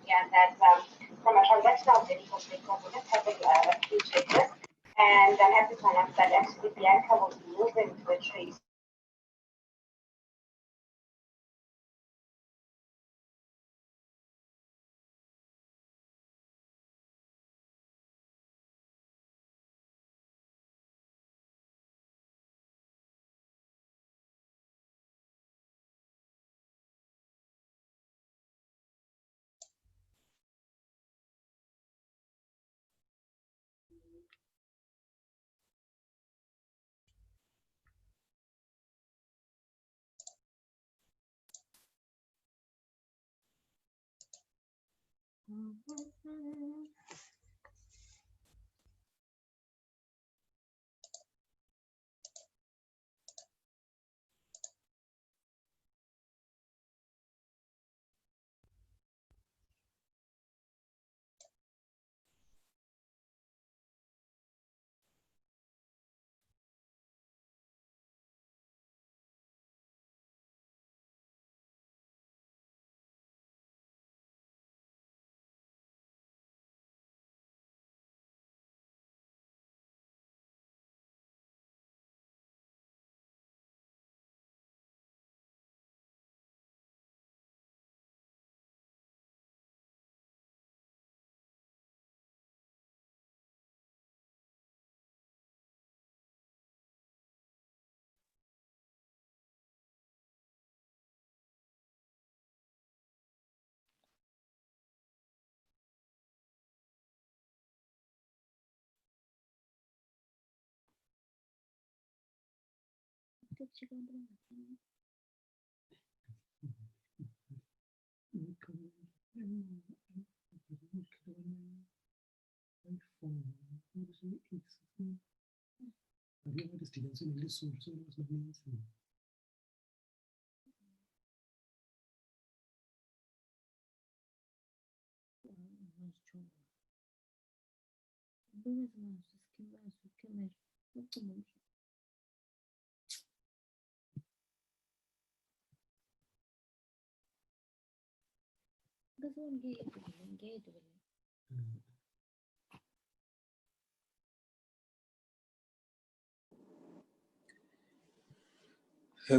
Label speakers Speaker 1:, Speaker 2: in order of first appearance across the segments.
Speaker 1: Yeah, that from a transactional data perspective, we're just having a few checklists. And I'm happy to announce that actually Bianca will be moving to a trace.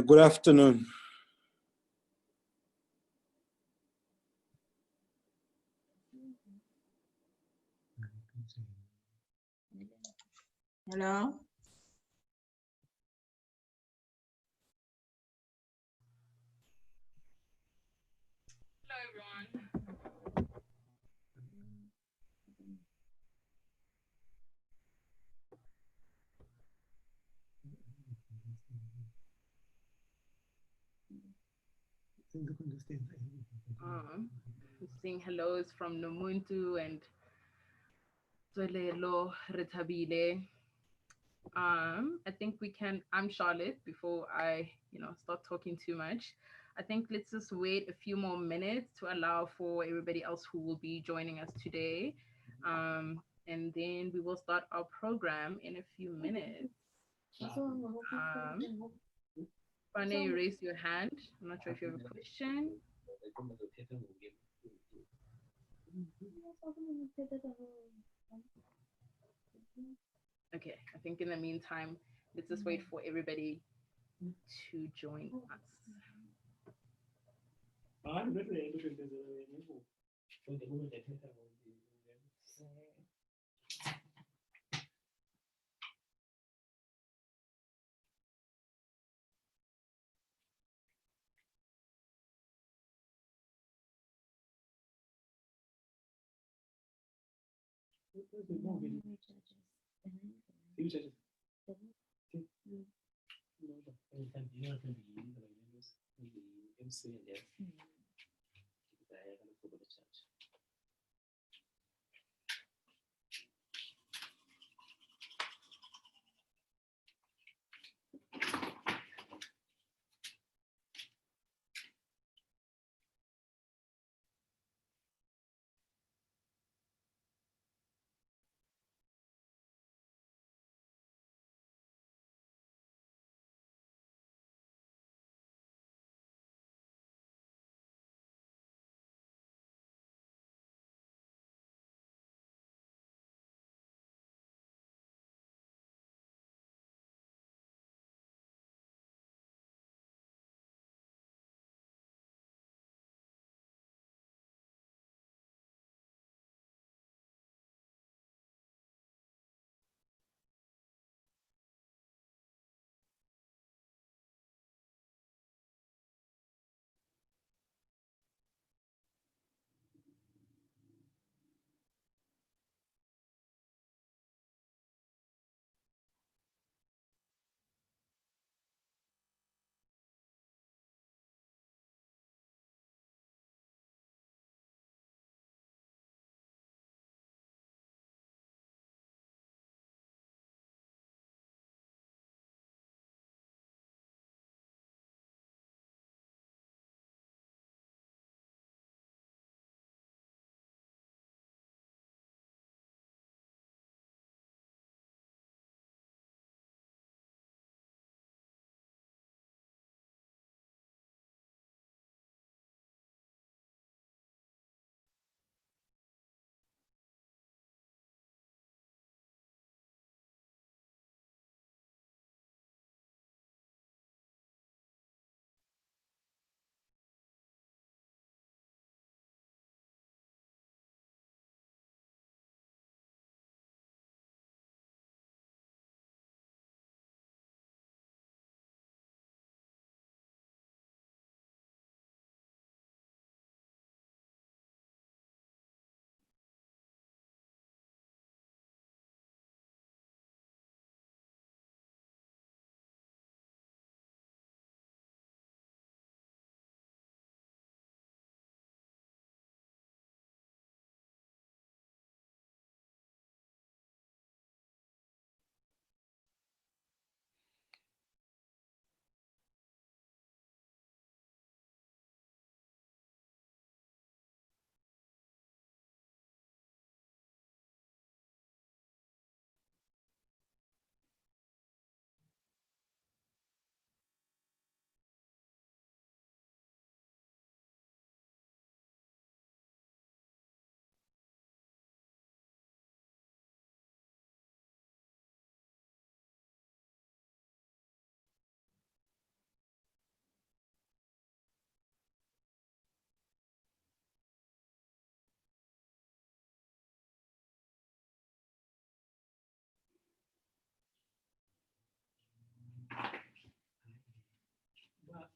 Speaker 2: Good afternoon.
Speaker 3: Hello.
Speaker 4: Hello, everyone. Saying hellos from Nomuntu and Tolelo Retabile. I think we can. I'm Charlotte. Before I, start talking too much, I think let's just wait a few more minutes to allow for everybody else who will be joining us today, and then we will start our program in a few minutes. Fanny, you raised your hand. I'm not sure if you have a question. Okay, I think in the meantime, let's just wait for everybody to join us.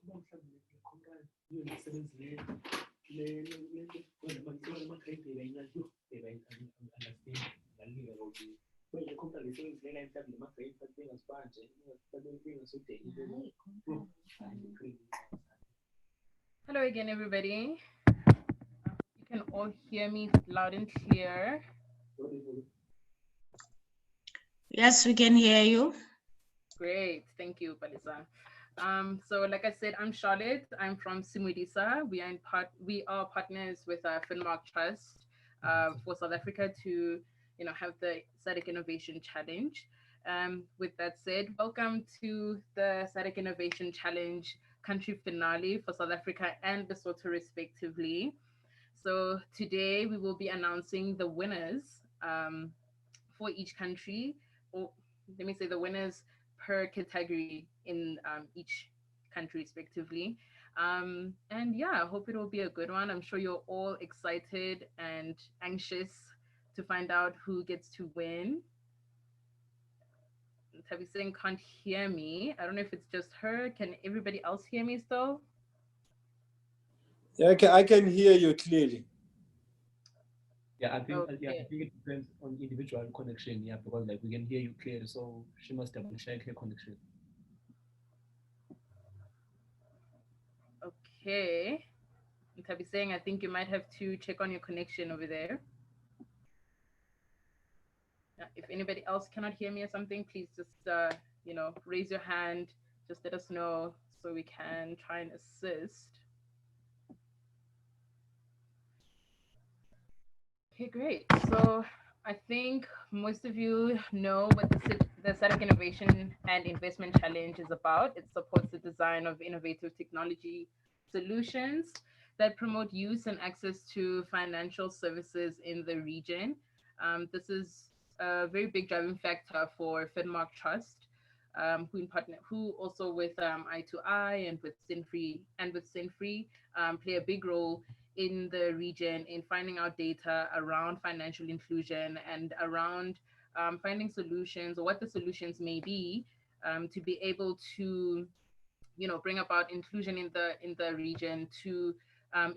Speaker 4: Hello again, everybody. You can all hear me loud and clear.
Speaker 3: Yes, we can hear you.
Speaker 4: Great, thank you, Palisa. So like I said, I'm Charlotte. I'm from Simwidisa. We are partners with Finmark Trust for South Africa to have the SADC Innovation Challenge. With that said, welcome to the SADC Innovation Challenge country finale for South Africa and Lesotho respectively. So today we will be announcing the winners for each country, or let me say the winners per category in each country respectively. And yeah, I hope it will be a good one. I'm sure you're all excited and anxious to find out who gets to win. Tabi saying can't hear me. I don't know if it's just her. Can everybody else hear me still?
Speaker 2: Yeah, I can hear you clearly.
Speaker 5: Yeah, I think
Speaker 4: Okay.
Speaker 5: yeah, I think it depends on individual connection. Yeah, because like we can hear you clearly, so she must double check her connection.
Speaker 4: Okay. Tabi saying I think you might have to check on your connection over there. If anybody else cannot hear me or something, please just raise your hand. Just let us know so we can try and assist. Okay, great. So I think most of you know what the SADC Innovation and Investment Challenge is about. It supports the design of innovative technology solutions that promote use and access to financial services in the region. This is a very big driving factor for Finmark Trust, who also with I2I and with Sinfree play a big role in the region in finding out data around financial inclusion and around finding solutions or what the solutions may be to be able to bring about inclusion in the region, to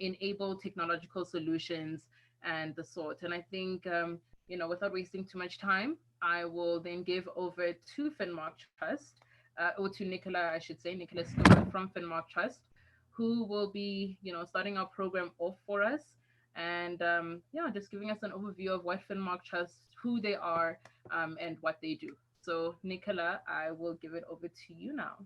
Speaker 4: enable technological solutions and the sort. And I think without wasting too much time, I will then give over to Finmark Trust, or to Nicola, I should say, Nicola Stewart from Finmark Trust, who will be starting our program off for us, and just giving us an overview of what Finmark Trust, who they are, and what they do. So Nicola, I will give it over to you now.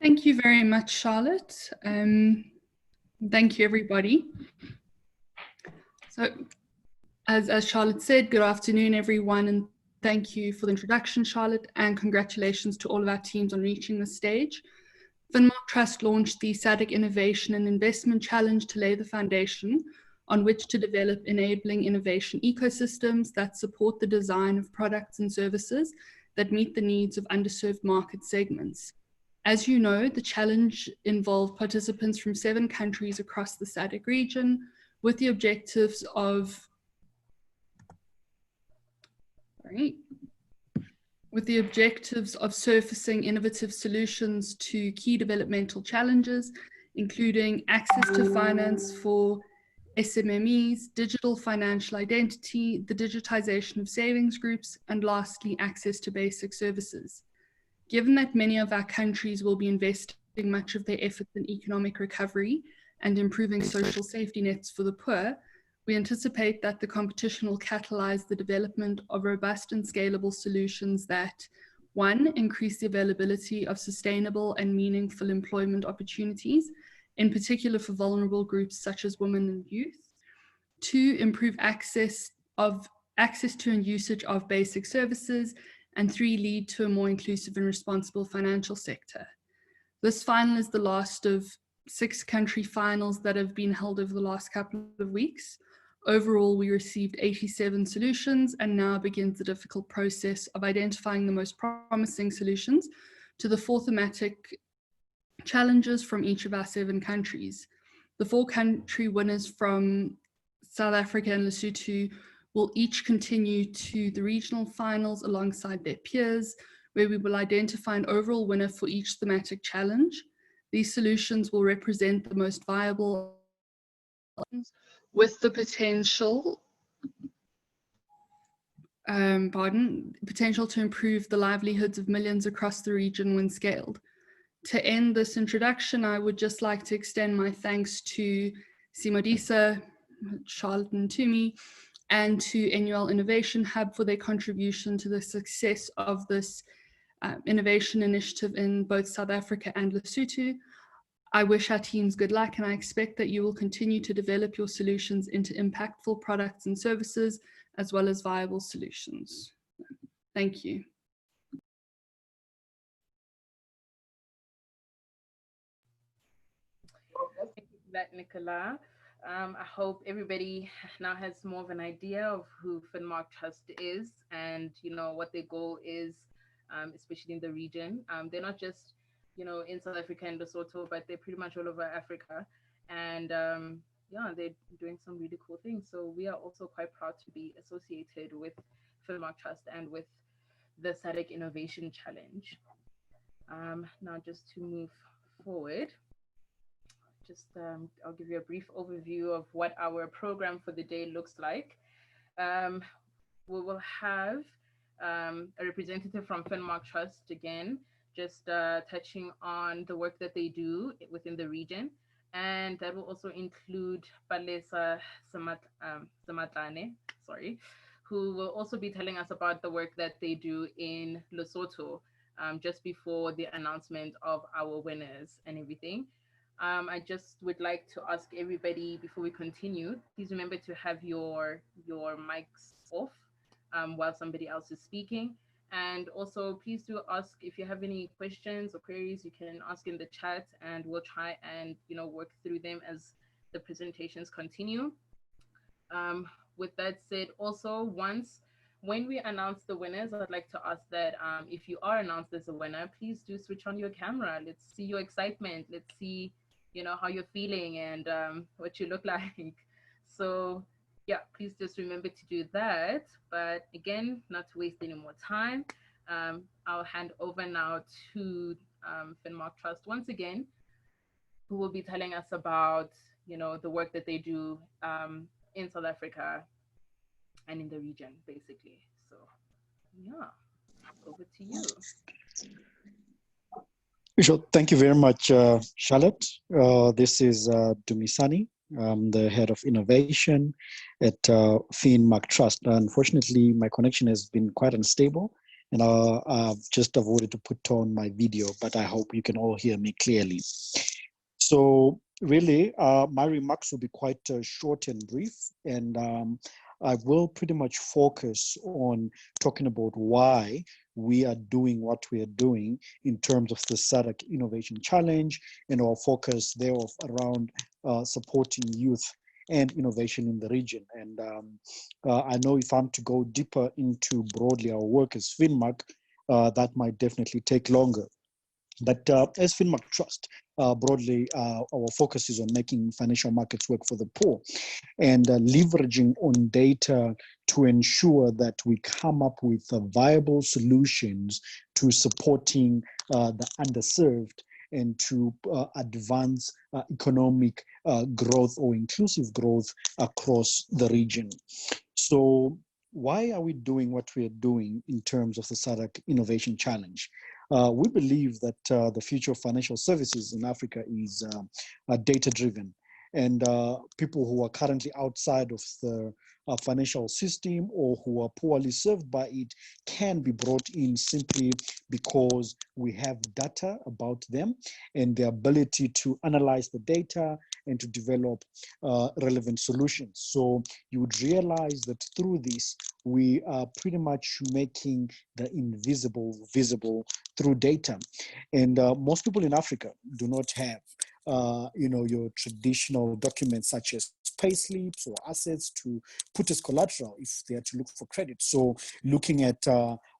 Speaker 6: Thank you very much, Charlotte. Thank you, everybody. So, as Charlotte said, good afternoon, everyone, and thank you for the introduction, Charlotte, and congratulations to all of our teams on reaching this stage. Finmark Trust launched the SADC Innovation and Investment Challenge to lay the foundation on which to develop enabling innovation ecosystems that support the design of products and services that meet the needs of underserved market segments. As you know, the challenge involved participants from 7 countries across the SADC region with the objectives of surfacing innovative solutions to key developmental challenges, including access to finance for SMMEs, digital financial identity, the digitization of savings groups, and lastly, access to basic services. Given that many of our countries will be investing much of their efforts in economic recovery and improving social safety nets for the poor, we anticipate that the competition will catalyze the development of robust and scalable solutions that, 1, increase the availability of sustainable and meaningful employment opportunities, in particular for vulnerable groups such as women and youth. 2, improve access to and usage of basic services. And 3, lead to a more inclusive and responsible financial sector. This final is the last of 6 country finals that have been held over the last couple of weeks. Overall, we received 87 solutions, and now begins the difficult process of identifying the most promising solutions to the 4 thematic challenges from each of our 7 countries. The 4 country winners from South Africa and Lesotho will each continue to the regional finals alongside their peers, where we will identify an overall winner for each thematic challenge. These solutions will represent the most viable with the potential potential to improve the livelihoods of millions across the region when scaled. To end this introduction, I would just like to extend my thanks to Simodisa, Charlotte and Tumi, and to NUL Innovation Hub for their contribution to the success of this innovation initiative in both South Africa and Lesotho. I wish our teams good luck, and I expect that you will continue to develop your solutions into impactful products and services, as well as viable solutions. Thank you.
Speaker 4: Thank you for that, Nicola. I hope everybody now has more of an idea of who Finmark Trust is and, what their goal is, especially in the region. They're not just, in South Africa and Lesotho, but they're pretty much all over Africa. And yeah, they're doing some really cool things. So we are also quite proud to be associated with Finmark Trust and with the SADC Innovation Challenge. Now, just to move forward, I'll give you a brief overview of what our program for the day looks like. We will have a representative from Finmark Trust again, just touching on the work that they do within the region. And that will also include Palesa Samatlane, who will also be telling us about the work that they do in Lesotho, just before the announcement of our winners and everything. I just would like to ask everybody before we continue, please remember to have your mics off while somebody else is speaking. And also, please do ask if you have any questions or queries, you can ask in the chat and we'll try and work through them as the presentations continue. With that said, also when we announce the winners, I'd like to ask that if you are announced as a winner, please do switch on your camera. Let's see your excitement. Let's see how you're feeling and what you look like. So yeah, please just remember to do that. But again, not to waste any more time, I'll hand over now to Finmark Trust once again, who will be telling us about the work that they do in South Africa and in the region, basically. So yeah, over to you.
Speaker 7: Sure. Thank you very much, Charlotte. This is Dumisani. I'm the head of innovation at Finmark Trust. Unfortunately, my connection has been quite unstable, and I've just avoided to put on my video, but I hope you can all hear me clearly. So really, my remarks will be quite short and brief, and I will pretty much focus on talking about why we are doing what we are doing in terms of the SADC Innovation Challenge and our focus thereof around supporting youth and innovation in the region. And I know if I'm to go deeper into broadly our work as Finmark, that might definitely take longer. But as Finmark Trust, broadly, our focus is on making financial markets work for the poor and leveraging on data to ensure that we come up with viable solutions to supporting the underserved and to advance economic growth or inclusive growth across the region. So why are we doing what we are doing in terms of the SADC Innovation Challenge? We believe that the future of financial services in Africa is data-driven, and people who are currently outside of the financial system or who are poorly served by it can be brought in simply because we have data about them and the ability to analyze the data and to develop relevant solutions. So you would realize that through this, we are pretty much making the invisible visible through data. And most people in Africa do not have your traditional documents such as pay slips or assets to put as collateral if they are to look for credit. So looking at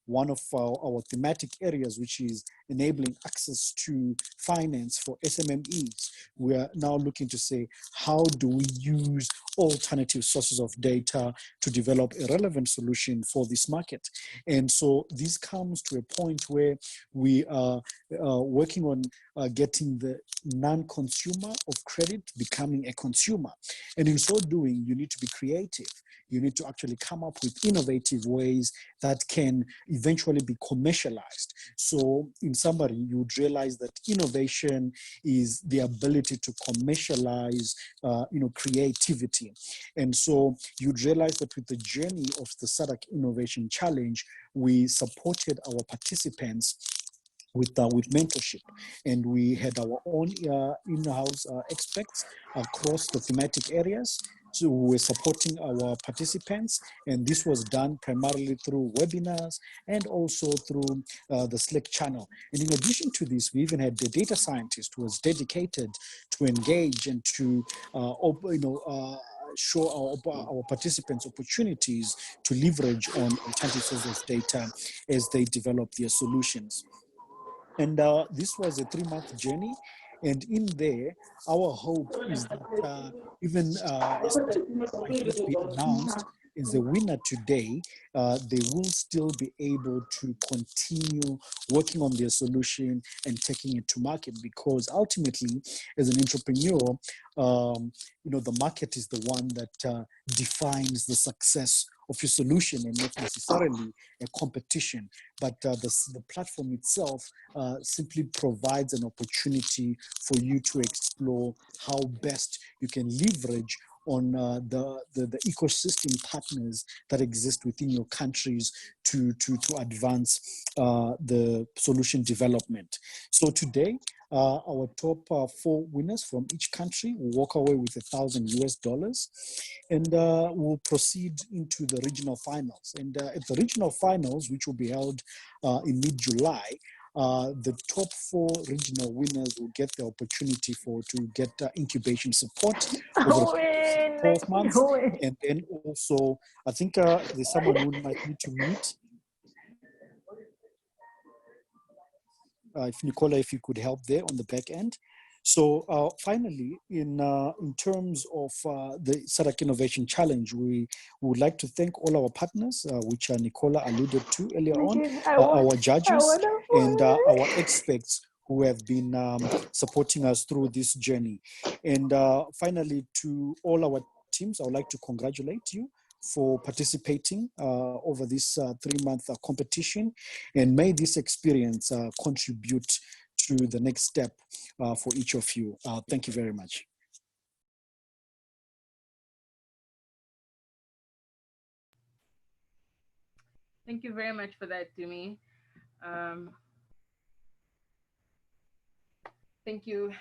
Speaker 7: one of our thematic areas, which is enabling access to finance for SMMEs. We are now looking to say, how do we use alternative sources of data to develop a relevant solution for this market? And so this comes to a point where we are working on getting the non-consumer of credit becoming a consumer. And in so doing, you need to be creative. You need to actually come up with innovative ways that can eventually be commercialized. So in summary, you would realize that innovation is the ability to commercialize creativity. And so you'd realize that with the journey of the SADC Innovation Challenge, we supported our participants with mentorship, and we had our own in-house experts across the thematic areas. So we're supporting our participants, and this was done primarily through webinars and also through the Slack channel. And in addition to this, we even had the data scientist who was dedicated to engage and to show our participants opportunities to leverage on alternative sources of data as they develop their solutions. And this was a 3-month journey. And in there, our hope is that even as might just be announced as a winner today, they will still be able to continue working on their solution and taking it to market, because ultimately, as an entrepreneur, the market is the one that defines the success of your solution, and not necessarily a competition. But the platform itself simply provides an opportunity for you to explore how best you can leverage on the ecosystem partners that exist within your countries to advance the solution development. So today, our top 4 winners from each country will walk away with $1,000 US, and we'll proceed into the regional finals. And at the regional finals, which will be held in mid-July, the top 4 regional winners will get the opportunity to get incubation support over 12 months. And then also, I think there's someone who might need to meet. If Nicola, if you could help there on the back end. So finally, in terms of the SADC Innovation Challenge, we would like to thank all our partners, which Nicola alluded to earlier on, our judges and our experts who have been supporting us through this journey. And finally, to all our teams, I would like to congratulate you for participating over this 3-month competition, and may this experience contribute to the next step for each of you. Thank you very much.
Speaker 4: Thank you very much for that, Dumi. Thank you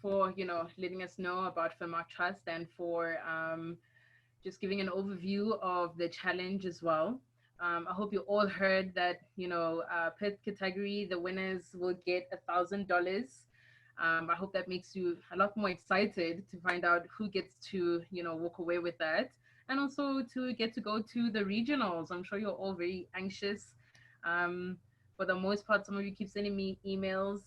Speaker 4: for letting us know about Finmark Trust, and for just giving an overview of the challenge as well. I hope you all heard that, per category, the winners will get $1,000. I hope that makes you a lot more excited to find out who gets to, walk away with that. And also to get to go to the regionals. I'm sure you're all very anxious. For the most part, some of you keep sending me emails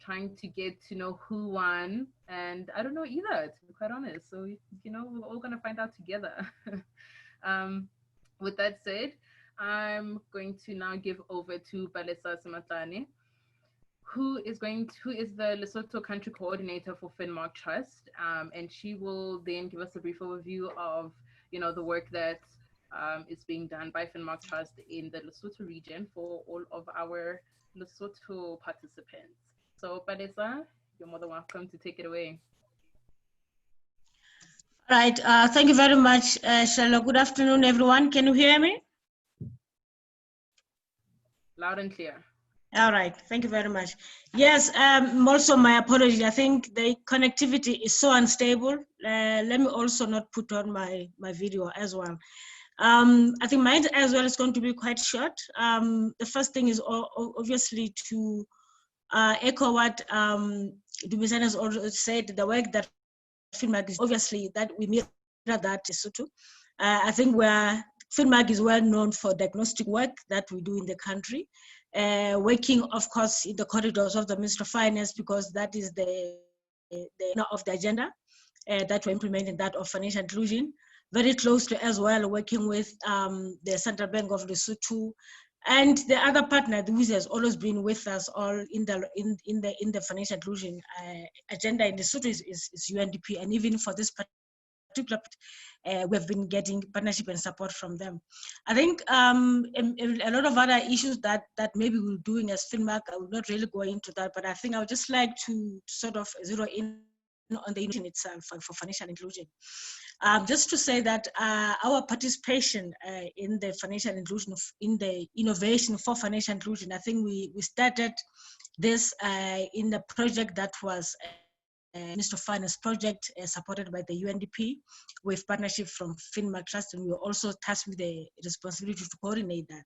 Speaker 4: trying to get to know who won. And I don't know either, to be quite honest. So, we're all going to find out together. With that said, I'm going to now give over to Palesa Simatane, who is the Lesotho country coordinator for Finmark Trust. And she will then give us a brief overview of, the work that is being done by Finmark Trust in the Lesotho region for all of our Lesotho participants. So Palesa, you're more than welcome to take it away.
Speaker 3: Right, thank you very much, Charlotte. Good afternoon, everyone. Can you hear me?
Speaker 4: Loud and clear.
Speaker 3: All right, thank you very much. Yes, also my apology. I think the connectivity is so unstable. Let me also not put on my video as well. I think mine as well is going to be quite short. The first thing is obviously to echo what Dumisani has already said, the work that Finmark is obviously that we mirror that Lesotho. I think we're FINMAG is well known for diagnostic work that we do in the country, working, of course, in the corridors of the Ministry of Finance, because that is the of the agenda that we're implementing, that of financial inclusion. Very closely as well, working with the Central Bank of Lesotho and the other partner who has always been with us all in the financial inclusion agenda in Lesotho is UNDP, and even for this particular we've been getting partnership and support from them. I think a lot of other issues that maybe we're doing as FINMAG, I will not really go into that, but I think I would just like to sort of zero in on the innovation itself for financial inclusion. Just to say that our participation in the financial inclusion, in the innovation for financial inclusion, I think we started this in the project that was Minister of Finance project supported by the UNDP with partnership from FINMAG Trust, and we were also tasked with the responsibility to coordinate that.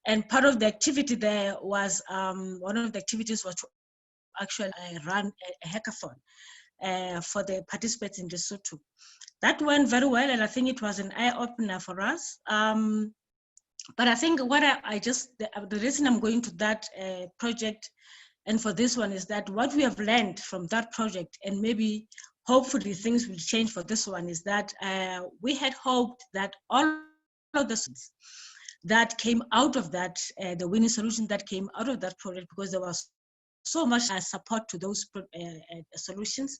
Speaker 3: And part of the activity there was, one of the activities was to actually run a hackathon for the participants in Lesotho. That went very well, and I think it was an eye-opener for us. But I think what the reason I'm going to that project and for this one is that what we have learned from that project, and maybe hopefully things will change for this one, is that we had hoped that all of the solutions that came out of that, the winning solution that came out of that project, because there was so much support to those solutions,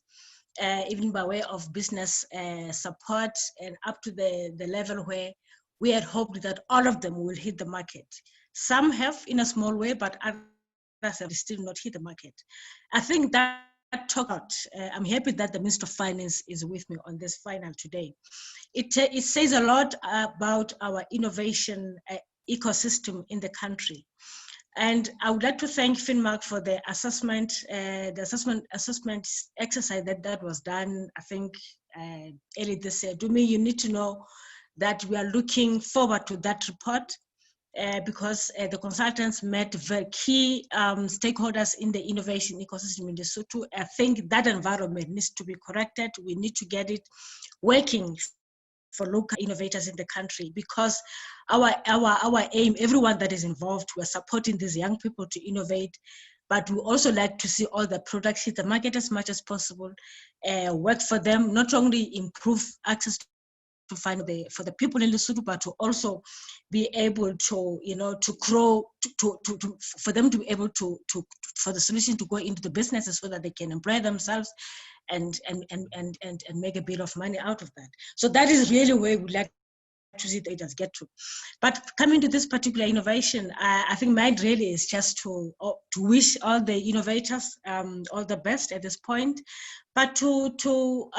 Speaker 3: even by way of business support, and up to the level where we had hoped that all of them will hit the market. Some have in a small way, but others have still not hit the market. I think that talk out, I'm happy that the Minister of Finance is with me on this final today. It says a lot about our innovation ecosystem in the country. And I would like to thank FINMAG for the assessment exercise that was done, I think, early this year. To me, you need to know that we are looking forward to that report because the consultants met very key stakeholders in the innovation ecosystem in Lesotho. I think that environment needs to be corrected. We need to get it working for local innovators in the country, because our aim, everyone that is involved, we're supporting these young people to innovate, but we also like to see all the products hit the market as much as possible, work for them, not only improve access to find for the people in Lesotho, but to also be able to, to grow, for them to be able to for the solution to go into the businesses so that they can employ themselves and make a bit of money out of that. So that is really where we'd like to see the data get to. But coming to this particular innovation, I think mine really is just to wish all the innovators all the best at this point, but to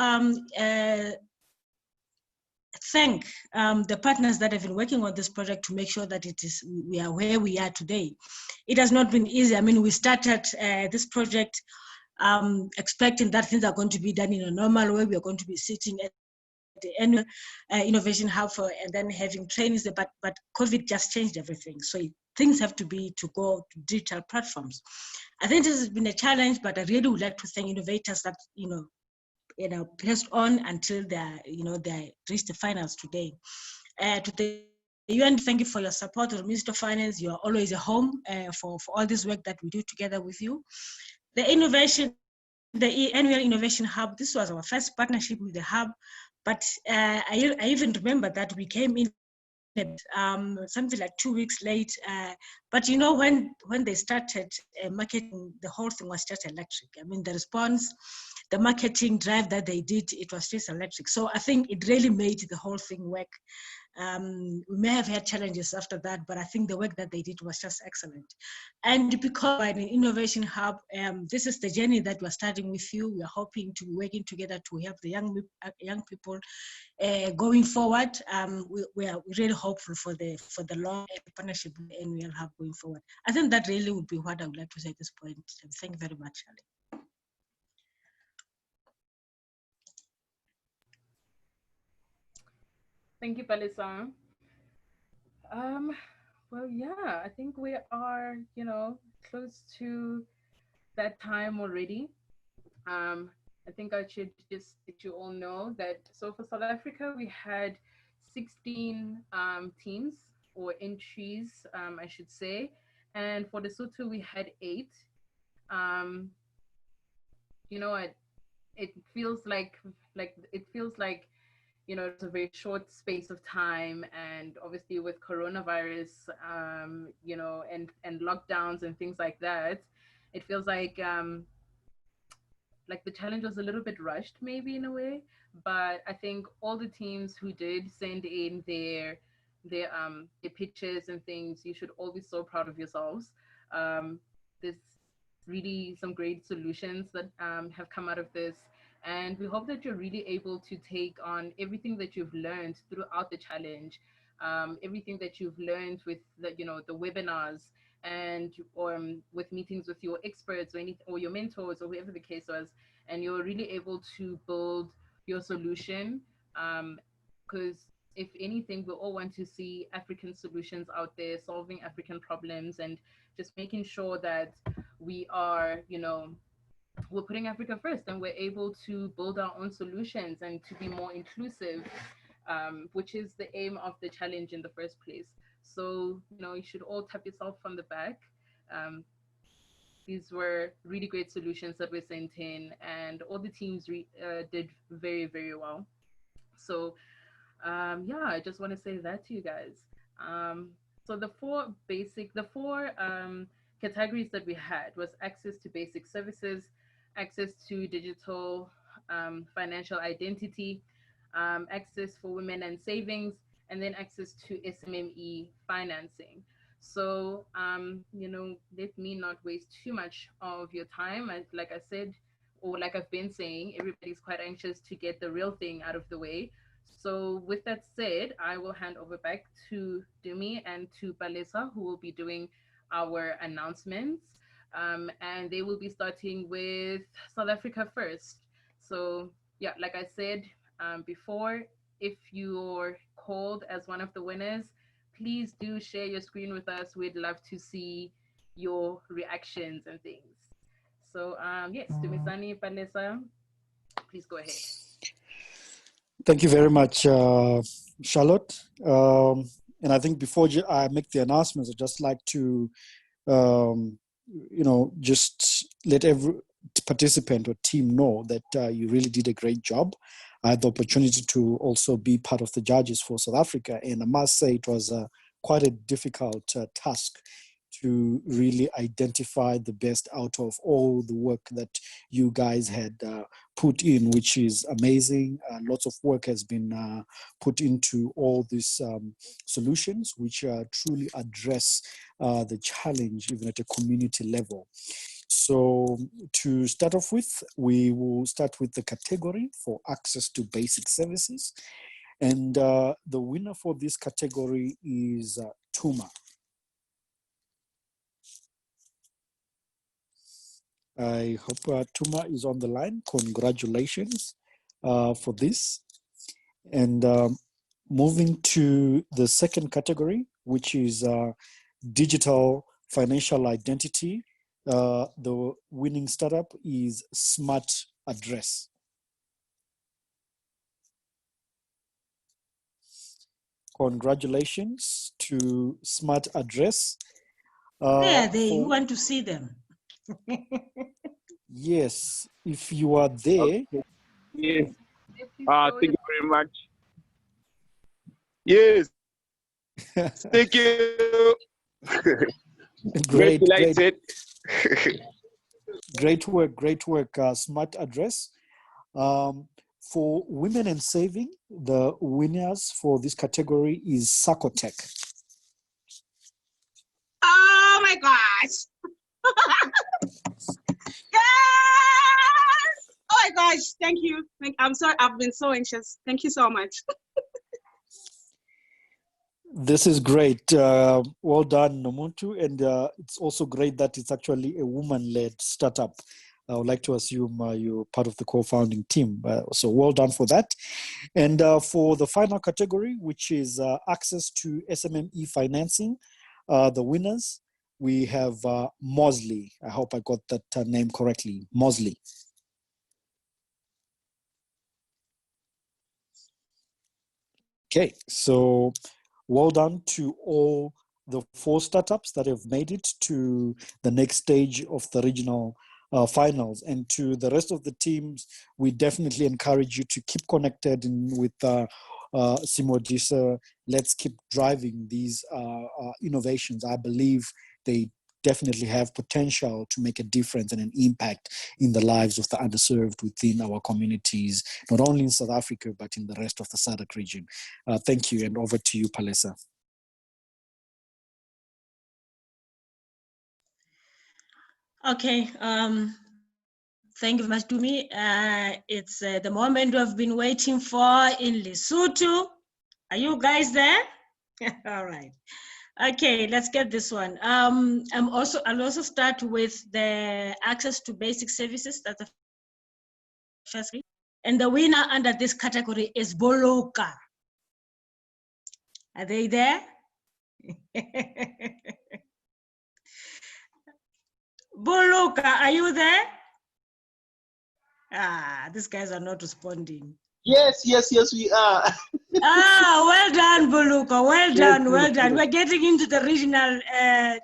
Speaker 3: thank the partners that have been working on this project to make sure that we are where we are today. It has not been easy. I mean, we started this project expecting that things are going to be done in a normal way. We are going to be sitting at the annual innovation hub and then having trainings, but COVID just changed everything. So things have to go to digital platforms. I think this has been a challenge, but I really would like to thank innovators that, pressed on until they reached the finals today. To the UN, thank you for your support. To the Minister of Finance, you are always a home for all this work that we do together with you. The annual innovation hub, this was our first partnership with the hub, but I even remember that we came in something like 2 weeks late, but when they started marketing, the whole thing was just electric. I mean, the response, the marketing drive that they did, it was just electric. So I think it really made the whole thing work. We may have had challenges after that, but I think the work that they did was just excellent. And because by an innovation hub, this is the journey that we're starting with you. We're hoping to be working together to help the young people going forward. We are really hopeful for the long partnership and we'll have going forward. I think that really would be what I would like to say at this point. Thank you very much, Ali.
Speaker 4: Thank you, Palisa. Well, yeah, I think we are, close to that time already. I think I should just let you all know that, so for South Africa, we had 16 teams or entries, I should say. And for Lesotho, we had 8. Um, you know what? It feels like it's a very short space of time, and obviously with coronavirus, and lockdowns and things like that, it feels like the challenge was a little bit rushed, maybe in a way. But I think all the teams who did send in their pictures and things, you should all be so proud of yourselves. There's really some great solutions that have come out of this, and we hope that you're really able to take on everything that you've learned throughout the challenge, everything that you've learned with the webinars, and with meetings with your experts or your mentors or whoever the case was, and you're really able to build your solution. Because if anything, we all want to see African solutions out there, solving African problems, and just making sure that we are, we're putting Africa first, and we're able to build our own solutions and to be more inclusive, which is the aim of the challenge in the first place. So, you should all tap yourself on the back. These were really great solutions that were sent in, and all the teams did very, very well. So, yeah, I just want to say that to you guys. So the four categories that we had was access to basic services, access to digital financial identity, access for women and savings, and then access to SMME financing. So, let me not waste too much of your time. Like I said, or like I've been saying, everybody's quite anxious to get the real thing out of the way. So with that said, I will hand over back to Dumi and to Palesa, who will be doing our announcements. And they will be starting with South Africa first. So yeah, like I said before, if you're called as one of the winners, please do share your screen with us. We'd love to see your reactions and things. So yes, Dumisani, Palesa, please go ahead.
Speaker 7: Thank you very much, Charlotte. And I think before I make the announcements, I'd just like to, just let every participant or team know that you really did a great job. I had the opportunity to also be part of the judges for South Africa, and I must say it was quite a difficult task to really identify the best out of all the work that you guys had put in, which is amazing. Lots of work has been put into all these solutions, which truly address the challenge even at a community level. So to start off with, we will start with the category for access to basic services. And the winner for this category is Tuma. I hope Tuma is on the line. Congratulations for this. And moving to the second category, which is digital financial identity, the winning startup is Smart Address. Congratulations to Smart Address.
Speaker 3: You want to see them.
Speaker 7: Yes, if you are there.
Speaker 8: Okay. Yes. Thank you very much. Yes. Thank you.
Speaker 7: Great,
Speaker 8: delighted.
Speaker 7: Great work, Smart Address. For women and saving, the winners for this category is Sacotech.
Speaker 9: Oh my gosh. Yes! Oh my gosh, thank you. I'm sorry, I've been so anxious. Thank you so much.
Speaker 7: This is great. Well done, Nomuntu. And it's also great that it's actually a woman-led startup. I would like to assume you're part of the co-founding team. So well done for that. And for the final category, which is access to SMME financing, the winners, we have Mosley. I hope I got that name correctly, Mosley. Okay, so well done to all the 4 startups that have made it to the next stage of the regional finals. And to the rest of the teams, we definitely encourage you to keep connected with Simodisa. Let's keep driving these innovations. I believe they definitely have potential to make a difference and an impact in the lives of the underserved within our communities, not only in South Africa, but in the rest of the SADC region. Thank you, and over to you, Palesa.
Speaker 3: Okay, thank you very much, Tumi. It's the moment we've been waiting for in Lesotho. Are you guys there? All right. Okay, let's get this one. I'll also start with the access to basic services. That's the first thing. And the winner under this category is Boloka. Are they there? Boloka, are you there? These guys are not responding.
Speaker 10: Yes, we are.
Speaker 3: Well done, Boluka. Well done, well done. We're getting into the regional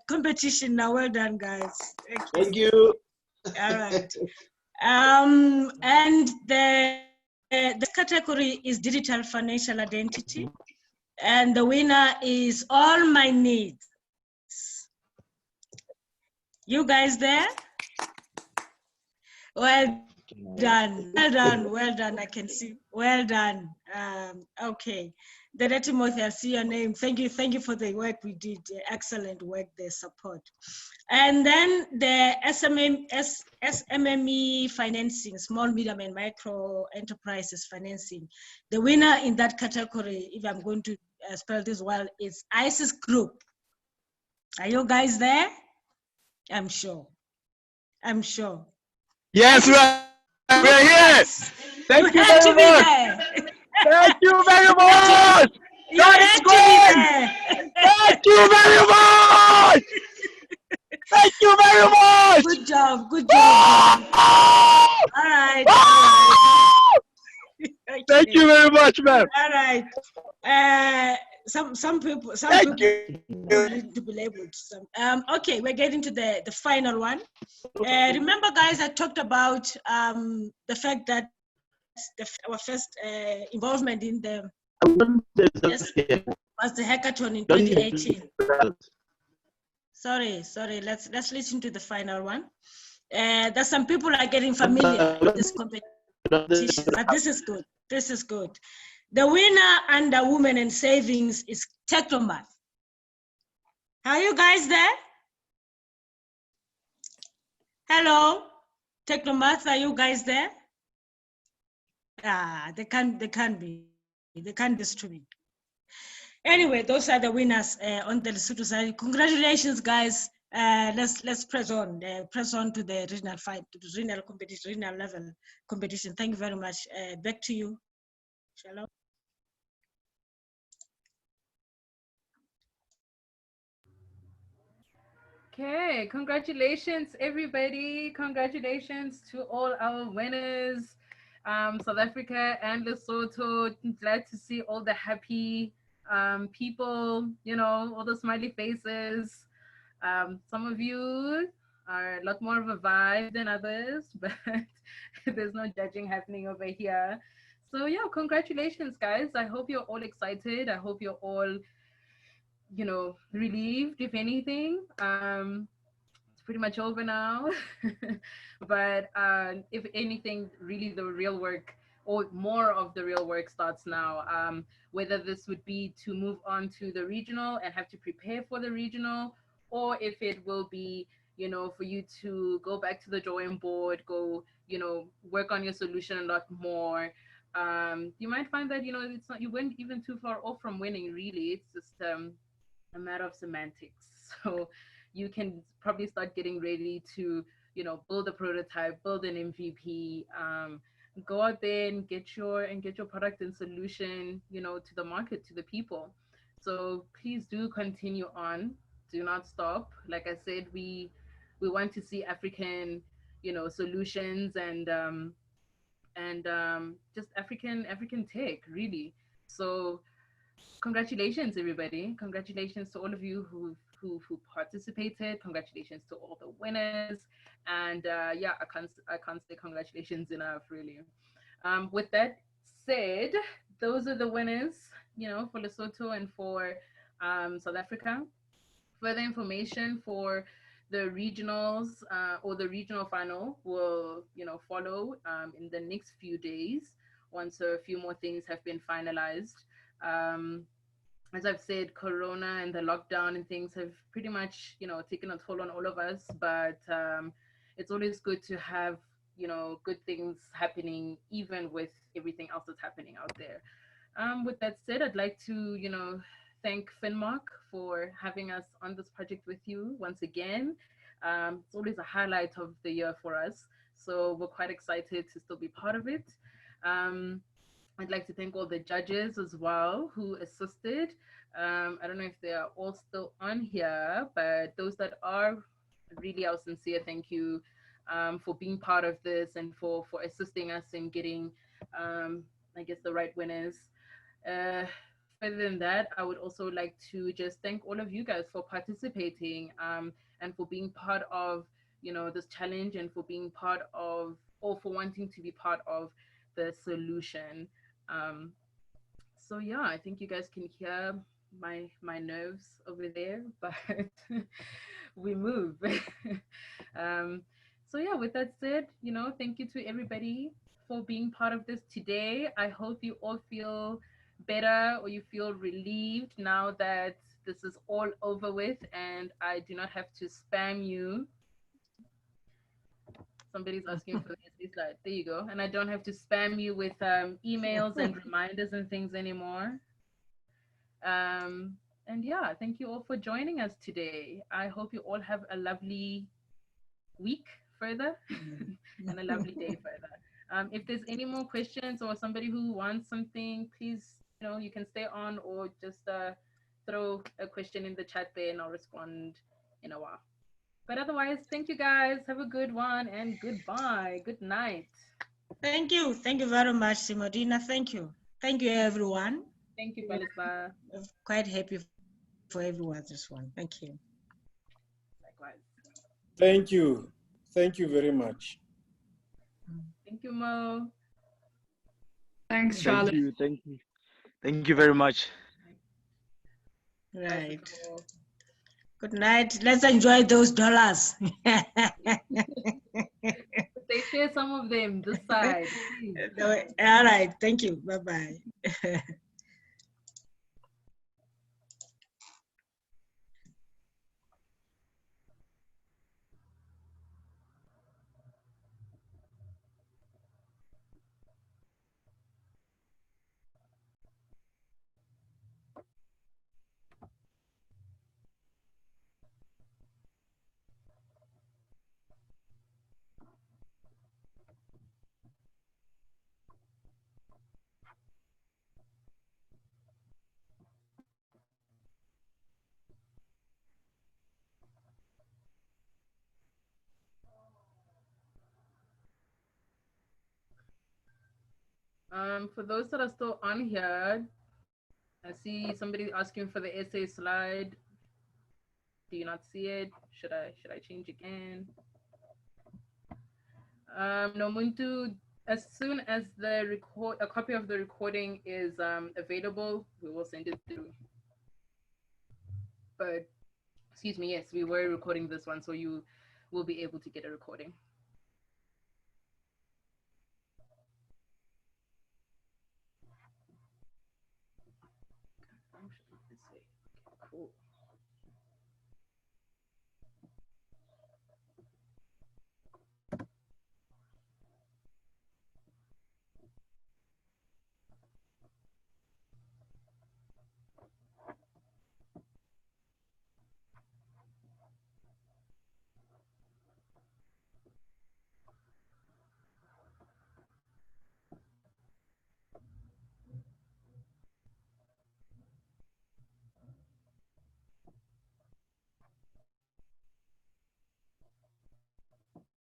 Speaker 3: competition now. Well done, guys.
Speaker 10: Thank you.
Speaker 3: All right. And the category is digital financial identity. And the winner is All My Needs. You guys there? Well done, well done, well done. I can see, well done. Okay, Dr. Timothy, I see your name. Thank you for the work we did. Excellent work, the support. And then the SMME financing, small, medium, and micro enterprises financing. The winner in that category, if I'm going to spell this well, is ISIS Group. Are you guys there? I'm sure.
Speaker 8: Yes, we're here. Thank you very much. Thank you very much. That is great. Thank you very much. Thank you very much.
Speaker 3: Good job. All right. Okay.
Speaker 8: Thank you very much, ma'am.
Speaker 3: All right. Some people need to be labeled. Okay, we're getting to the final one. Remember, guys, I talked about the fact that our first involvement in the was the hackathon in 2018. Sorry. Let's listen to the final one. There's some people are getting familiar with this competition, but this is good. The winner under Women and Savings is Technomath. Are you guys there? Hello, Technomath, are you guys there? They can't be. They can't distribute. Anyway, those are the winners on the Lesotho side. Congratulations, guys. Let's press on to the regional fight, to the regional competition, regional level competition. Thank you very much. Back to you, Shalom.
Speaker 4: Okay, congratulations, everybody. Congratulations to all our winners, South Africa and Lesotho. Glad to see all the happy people, all the smiley faces. Some of you are a lot more of a vibe than others, but there's no judging happening over here. So yeah, congratulations, guys. I hope you're all excited. I hope you're all relieved, if anything. It's pretty much over now. But if anything, really the real work, or more of the real work, starts now. Whether this would be to move on to the regional and have to prepare for the regional, or if it will be, for you to go back to the drawing board, go, work on your solution a lot more. You might find that, it's not, you weren't even too far off from winning, really. It's just a matter of semantics. So you can probably start getting ready to, build a prototype, build an MVP, go out there and get your product and solution, to the market, to the people. So please do continue on. Do not stop. Like I said, we want to see African, solutions and just African tech, really. So congratulations, everybody. Congratulations to all of you who participated. Congratulations to all the winners. And yeah, I can't say congratulations enough, really. With that said, those are the winners, for Lesotho and for South Africa. Further information for the regionals or the regional final will, follow in the next few days once a few more things have been finalized. As I've said, Corona and the lockdown and things have pretty much, taken a toll on all of us. But it's always good to have, good things happening, even with everything else that's happening out there. With that said, I'd like to, thank Finmark for having us on this project with you once again. It's always a highlight of the year for us. So we're quite excited to still be part of it. I'd like to thank all the judges as well who assisted. I don't know if they are all still on here, but those that are, really our sincere thank you for being part of this and for assisting us in getting, I guess, the right winners. Further than that, I would also like to just thank all of you guys for participating and for being part of, this challenge and for being part of, or for wanting to be part of the solution. So yeah, I think you guys can hear my nerves over there, but we move. So yeah, with that said, thank you to everybody for being part of this today. I hope you all feel better or you feel relieved now that this is all over with and I do not have to spam you. Somebody's asking for the essay slide. There you go. And I don't have to spam you with emails and reminders and things anymore. And yeah, thank you all for joining us today. I hope you all have a lovely week further and a lovely day further. If there's any more questions or somebody who wants something, please, you can stay on or just throw a question in the chat there and I'll respond in a while. But otherwise, thank you guys. Have a good one and goodbye. Good night.
Speaker 3: Thank you. Thank you very much, Simodina. Thank you. Thank you, everyone.
Speaker 4: Thank you, Palisa.
Speaker 3: I'm quite happy for everyone this one. Thank you.
Speaker 4: Likewise.
Speaker 2: Thank you. Thank you very much.
Speaker 4: Thank you, Mo.
Speaker 6: Thanks, Charlotte.
Speaker 8: Thank you. Thank you. Thank you very much.
Speaker 3: Right. Good night. Let's enjoy those dollars.
Speaker 4: They share some of them this side.
Speaker 3: All right. Thank you. Bye-bye.
Speaker 4: For those that are still on here, I see somebody asking for the essay slide. Do you not see it? Should I change again? No, Muntu, as soon as a copy of the recording is available, we will send it through. But excuse me, yes, we were recording this one, so you will be able to get a recording. Cool.